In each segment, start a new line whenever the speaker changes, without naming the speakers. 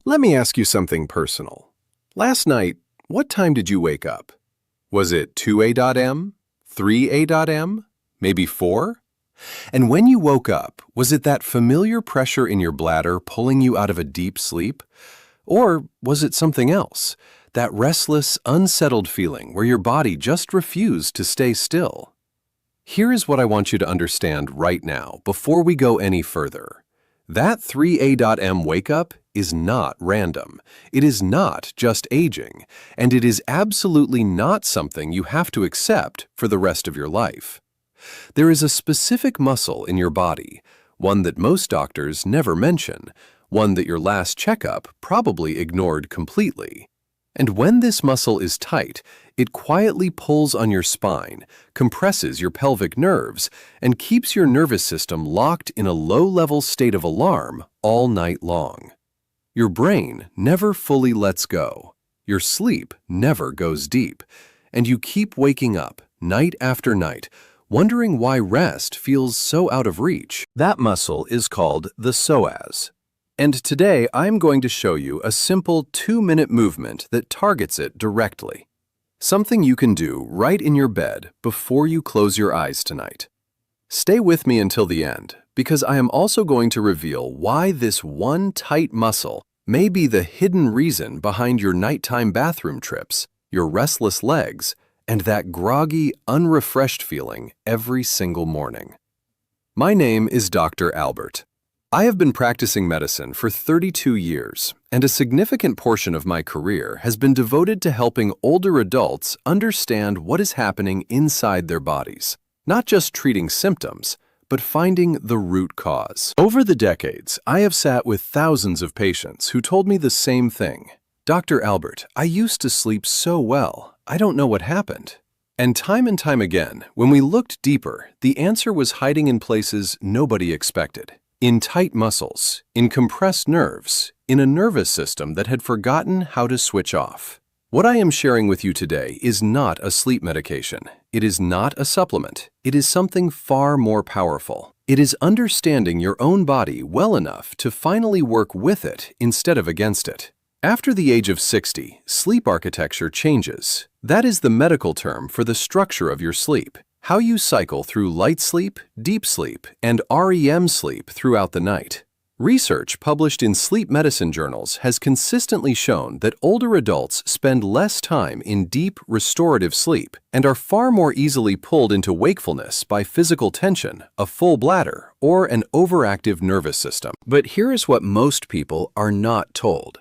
Let me ask you something personal. Last night, what time did you wake up? Was it 2 a.m., 3 a.m., maybe 4? And when you woke up, was it that familiar pressure in your bladder pulling you out of a deep sleep? Or was it something else, that restless, unsettled feeling where your body just refused to stay still? Here is what I want you to understand right now before we go any further. That 3 a.m. wake-up is not random. It is not just aging, and it is absolutely not something you have to accept for the rest of your life. There is a specific muscle in your body, one that most doctors never mention, one that your last checkup probably ignored completely. And when this muscle is tight, it quietly pulls on your spine, compresses your pelvic nerves, and keeps your nervous system locked in a low-level state of alarm all night long. Your brain never fully lets go. Your sleep never goes deep. And you keep waking up night after night, wondering why rest feels so out of reach. That muscle is called the psoas. And today I'm going to show you a simple 2-minute movement that targets it directly. Something you can do right in your bed before you close your eyes tonight. Stay with me until the end, because I am also going to reveal why this one tight muscle may be the hidden reason behind your nighttime bathroom trips, your restless legs, and that groggy, unrefreshed feeling every single morning. My name is Dr. Albert. I have been practicing medicine for 32 years, and a significant portion of my career has been devoted to helping older adults understand what is happening inside their bodies, not just treating symptoms, but finding the root cause. Over the decades, I have sat with thousands of patients who told me the same thing. Dr. Albert, I used to sleep so well, I don't know what happened. And time again, when we looked deeper, the answer was hiding in places nobody expected. In tight muscles, in compressed nerves, in a nervous system that had forgotten how to switch off. What I am sharing with you today is not a sleep medication. It is not a supplement. It is something far more powerful. It is understanding your own body well enough to finally work with it instead of against it. After the age of 60, sleep architecture changes. That is the medical term for the structure of your sleep. How you cycle through light sleep, deep sleep, and REM sleep throughout the night. Research published in sleep medicine journals has consistently shown that older adults spend less time in deep, restorative sleep and are far more easily pulled into wakefulness by physical tension, a full bladder, or an overactive nervous system. But here is what most people are not told.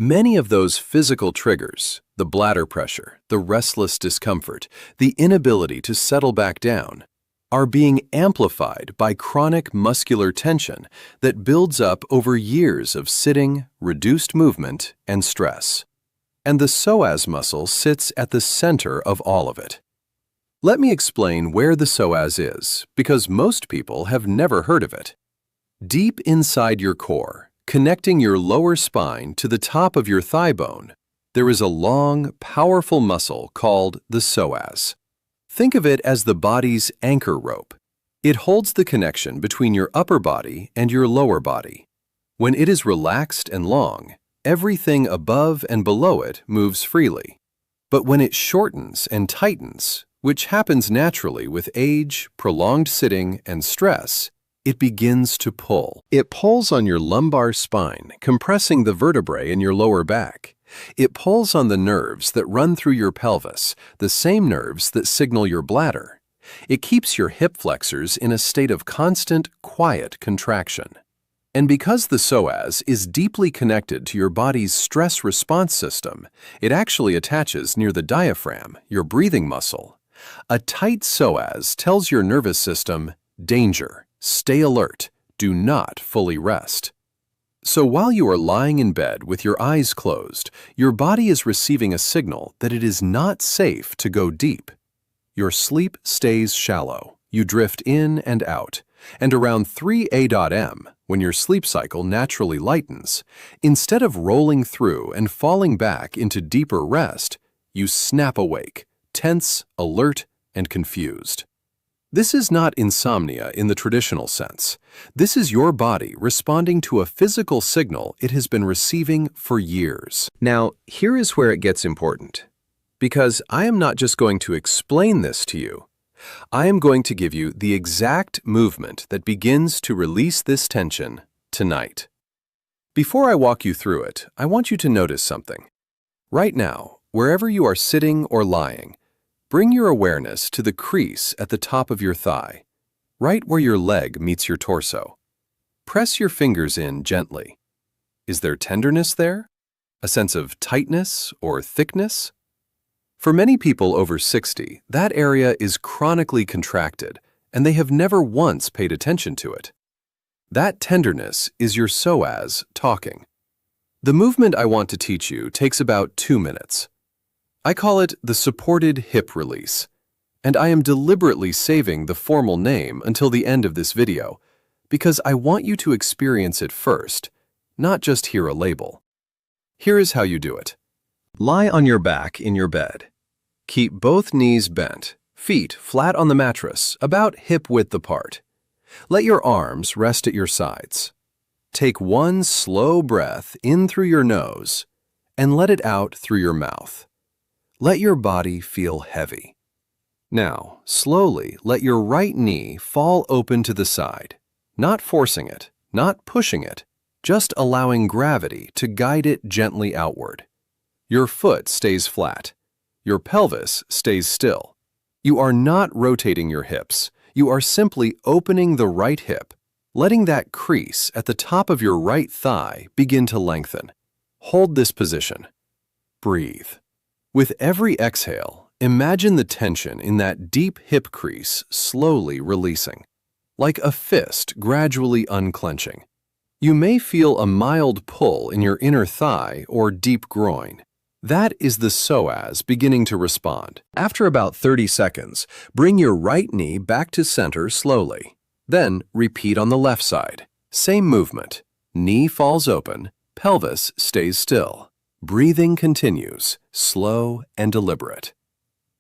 Many of those physical triggers, the bladder pressure, the restless discomfort, the inability to settle back down, are being amplified by chronic muscular tension that builds up over years of sitting, reduced movement, and stress. And the psoas muscle sits at the center of all of it. Let me explain where the psoas is, because most people have never heard of it. Deep inside your core, connecting your lower spine to the top of your thigh bone, there is a long, powerful muscle called the psoas. Think of it as the body's anchor rope. It holds the connection between your upper body and your lower body. When it is relaxed and long, everything above and below it moves freely. But when it shortens and tightens, which happens naturally with age, prolonged sitting, and stress, it begins to pull. It pulls on your lumbar spine, compressing the vertebrae in your lower back. It pulls on the nerves that run through your pelvis, the same nerves that signal your bladder. It keeps your hip flexors in a state of constant, quiet contraction. And because the psoas is deeply connected to your body's stress response system, it actually attaches near the diaphragm, your breathing muscle. A tight psoas tells your nervous system, danger. Stay alert. Do not fully rest. So while you are lying in bed with your eyes closed, your body is receiving a signal that it is not safe to go deep. Your sleep stays shallow. You drift in and out. And around 3 a.m., when your sleep cycle naturally lightens, instead of rolling through and falling back into deeper rest, you snap awake, tense, alert, and confused. This is not insomnia in the traditional sense. This is your body responding to a physical signal it has been receiving for years. Now, here is where it gets important. Because I am not just going to explain this to you. I am going to give you the exact movement that begins to release this tension tonight. Before I walk you through it, I want you to notice something. Right now, wherever you are sitting or lying, bring your awareness to the crease at the top of your thigh, right where your leg meets your torso. Press your fingers in gently. Is there tenderness there? A sense of tightness or thickness? For many people over 60, that area is chronically contracted, and they have never once paid attention to it. That tenderness is your psoas talking. The movement I want to teach you takes about 2 minutes. I call it the supported hip release, and I am deliberately saving the formal name until the end of this video because I want you to experience it first, not just hear a label. Here is how you do it. Lie on your back in your bed. Keep both knees bent, feet flat on the mattress, about hip width apart. Let your arms rest at your sides. Take one slow breath in through your nose and let it out through your mouth. Let your body feel heavy. Now, slowly let your right knee fall open to the side, not forcing it, not pushing it, just allowing gravity to guide it gently outward. Your foot stays flat. Your pelvis stays still. You are not rotating your hips. You are simply opening the right hip, letting that crease at the top of your right thigh begin to lengthen. Hold this position. Breathe. With every exhale, imagine the tension in that deep hip crease slowly releasing, like a fist gradually unclenching. You may feel a mild pull in your inner thigh or deep groin. That is the psoas beginning to respond. After about 30 seconds, bring your right knee back to center slowly. Then repeat on the left side. Same movement. Knee falls open, pelvis stays still. Breathing continues, slow and deliberate.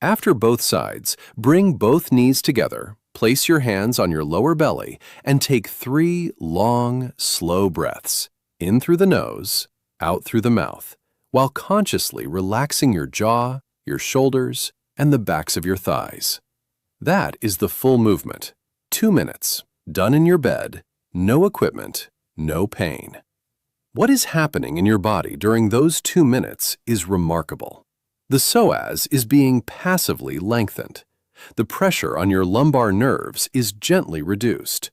After both sides, bring both knees together, place your hands on your lower belly, and take 3 long, slow breaths, in through the nose, out through the mouth, while consciously relaxing your jaw, your shoulders, and the backs of your thighs. That is the full movement. 2 minutes, done in your bed, no equipment, no pain. What is happening in your body during those 2 minutes is remarkable. The psoas is being passively lengthened. The pressure on your lumbar nerves is gently reduced.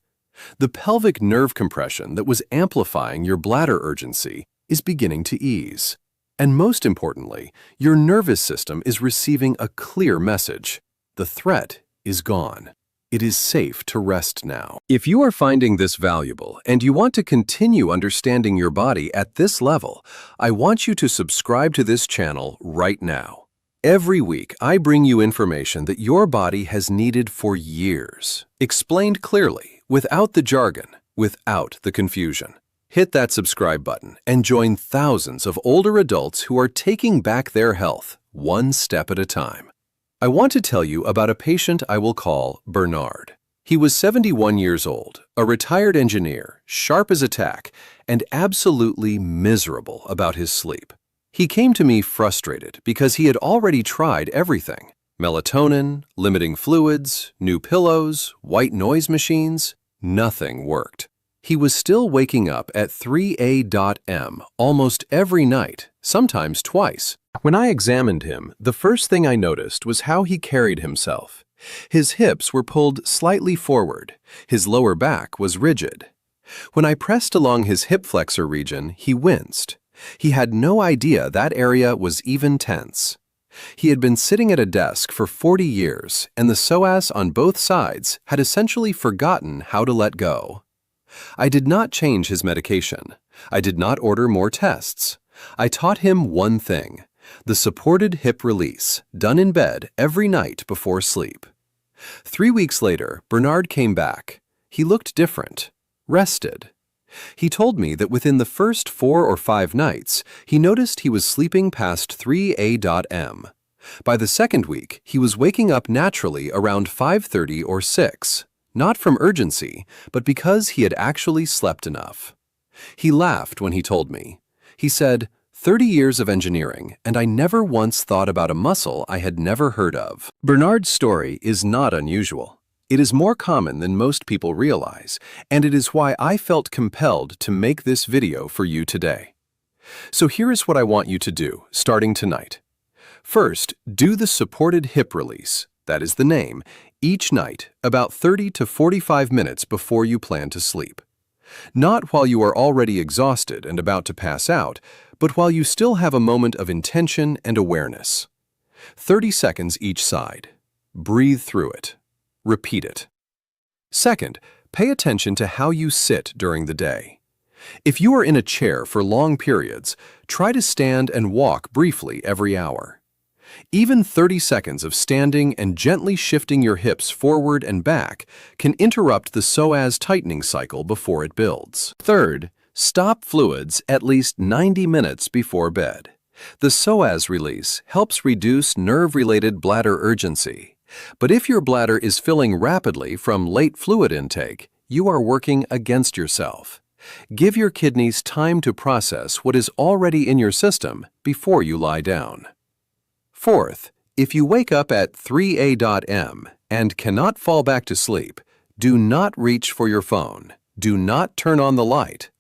The pelvic nerve compression that was amplifying your bladder urgency is beginning to ease. And most importantly, your nervous system is receiving a clear message. The threat is gone. It is safe to rest now. If you are finding this valuable and you want to continue understanding your body at this level, I want you to subscribe to this channel right now. Every week, I bring you information that your body has needed for years, explained clearly, without the jargon, without the confusion. Hit that subscribe button and join thousands of older adults who are taking back their health, one step at a time. I want to tell you about a patient I will call Bernard. He was 71 years old, a retired engineer, sharp as a tack, and absolutely miserable about his sleep. He came to me frustrated because he had already tried everything: melatonin, limiting fluids, new pillows, white noise machines. Nothing worked. He was still waking up at 3 a.m. almost every night, sometimes twice. When I examined him, the first thing I noticed was how he carried himself. His hips were pulled slightly forward. His lower back was rigid. When I pressed along his hip flexor region, he winced. He had no idea that area was even tense. He had been sitting at a desk for 40 years, and the psoas on both sides had essentially forgotten how to let go. I did not change his medication. I did not order more tests. I taught him one thing: the supported hip release, done in bed every night before sleep. 3 weeks later, Bernard came back. He looked different, rested. He told me that within the first 4 or 5 nights, he noticed he was sleeping past 3 a.m. By the second week, he was waking up naturally around 5:30 or 6, not from urgency, but because he had actually slept enough. He laughed when he told me. He said, 30 years of engineering, and I never once thought about a muscle I had never heard of. Bernard's story is not unusual. It is more common than most people realize, and it is why I felt compelled to make this video for you today. So here is what I want you to do, starting tonight. First, do the supported hip release, that is the name, each night about 30 to 45 minutes before you plan to sleep. Not while you are already exhausted and about to pass out, but while you still have a moment of intention and awareness. 30 seconds each side. Breathe through it. Repeat it. Second, pay attention to how you sit during the day. If you are in a chair for long periods, try to stand and walk briefly every hour. Even 30 seconds of standing and gently shifting your hips forward and back can interrupt the psoas tightening cycle before it builds. Third, stop fluids at least 90 minutes before bed. The psoas release helps reduce nerve-related bladder urgency. But if your bladder is filling rapidly from late fluid intake, you are working against yourself. Give your kidneys time to process what is already in your system before you lie down. Fourth, if you wake up at 3 a.m. and cannot fall back to sleep, do not reach for your phone. Do not turn on the light.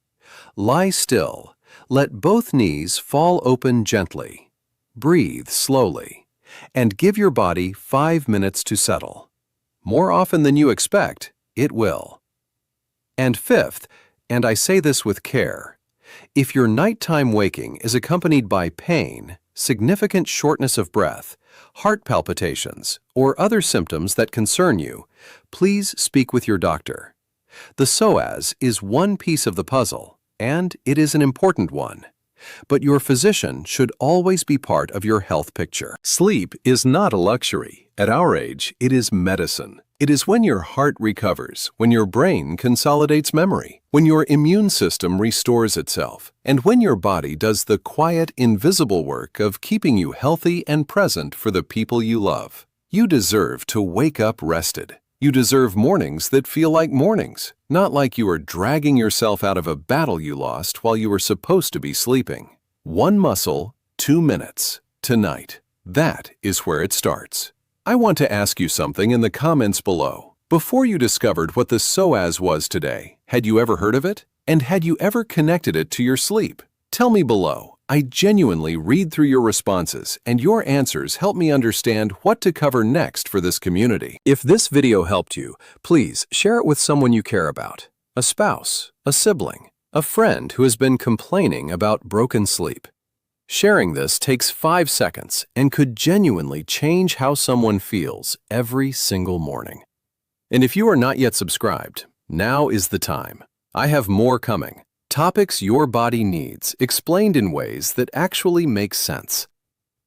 Lie still. Let both knees fall open gently. Breathe slowly. And give your body 5 minutes to settle. More often than you expect, it will. And fifth, and I say this with care, if your nighttime waking is accompanied by pain, significant shortness of breath, heart palpitations, or other symptoms that concern you, please speak with your doctor. The psoas is one piece of the puzzle, and it is an important one. But your physician should always be part of your health picture. Sleep is not a luxury. At our age, it is medicine. It is when your heart recovers, when your brain consolidates memory, when your immune system restores itself, and when your body does the quiet, invisible work of keeping you healthy and present for the people you love. You deserve to wake up rested. You deserve mornings that feel like mornings, not like you are dragging yourself out of a battle you lost while you were supposed to be sleeping. 1 muscle, 2 minutes, tonight. That is where it starts. I want to ask you something in the comments below. Before you discovered what the psoas was today, had you ever heard of it? And had you ever connected it to your sleep? Tell me below. I genuinely read through your responses, and your answers help me understand what to cover next for this community. If this video helped you, please share it with someone you care about. A spouse, a sibling, a friend who has been complaining about broken sleep. Sharing this takes 5 seconds and could genuinely change how someone feels every single morning. And if you are not yet subscribed, now is the time. I have more coming. Topics your body needs, explained in ways that actually make sense.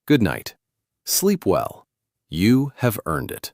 Good night. Sleep well. You have earned it.